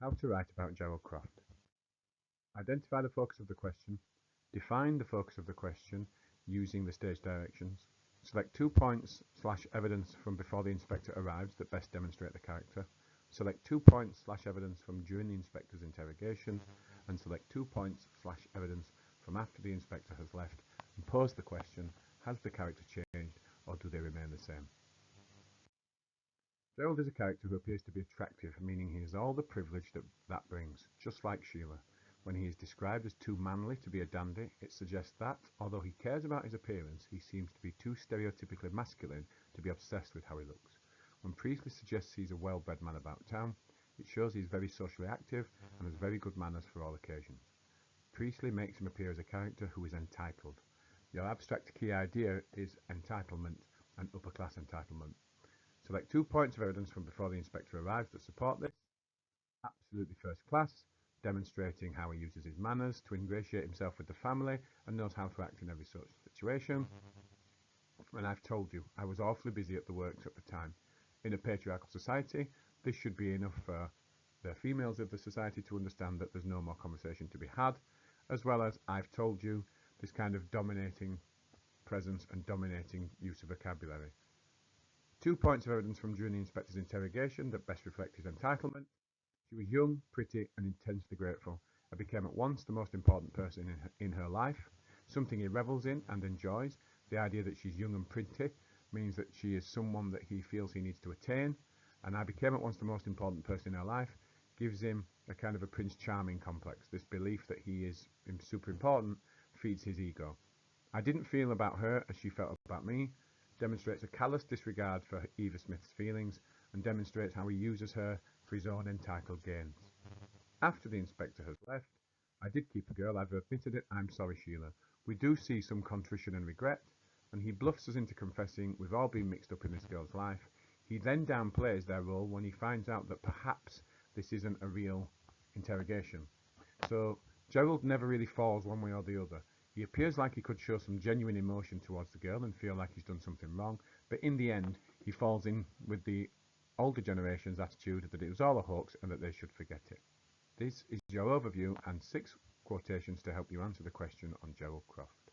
How to write about Gerald Croft. Identify the focus of the question. Define the focus of the question using the stage directions. Select 2 points / evidence from before the inspector arrives that best demonstrate the character. Select 2 points / evidence from during the inspector's interrogation, and select 2 points / evidence from after the inspector has left, and pose the question, has the character changed or do they remain the same? Gerald is a character who appears to be attractive, meaning he has all the privilege that brings, just like Sheila. When he is described as too manly to be a dandy, it suggests that, although he cares about his appearance, he seems to be too stereotypically masculine to be obsessed with how he looks. When Priestley suggests he's a well-bred man about town, it shows he's very socially active and has very good manners for all occasions. Priestley makes him appear as a character who is entitled. Your abstract key idea is entitlement and upper-class entitlement. Select 2 points of evidence from before the inspector arrives that support this. Absolutely first class, demonstrating how he uses his manners to ingratiate himself with the family and knows how to act in every such situation. And I've told you, I was awfully busy at the works at the time. In a patriarchal society, this should be enough for the females of the society to understand that there's no more conversation to be had, as well as I've told you, this kind of dominating presence and dominating use of vocabulary. 2 points of evidence from during the inspector's interrogation that best reflect his entitlement. She was young, pretty, and intensely grateful. I became at once the most important person in her life, something he revels in and enjoys. The idea that she's young and pretty means that she is someone that he feels he needs to attain, and I became at once the most important person in her life gives him a kind of a Prince Charming complex. This belief that he is super important feeds his ego. I didn't feel about her as she felt about me, demonstrates a callous disregard for Eva Smith's feelings, and demonstrates how he uses her for his own entitled gains. After the inspector has left, I did keep a girl, I've admitted it, I'm sorry Sheila. We do see some contrition and regret, and he bluffs us into confessing we've all been mixed up in this girl's life. He then downplays their role when he finds out that perhaps this isn't a real interrogation. So Gerald never really falls one way or the other. He appears like he could show some genuine emotion towards the girl and feel like he's done something wrong, but in the end he falls in with the older generation's attitude that it was all a hoax and that they should forget it. This is your overview and 6 quotations to help you answer the question on Gerald Croft.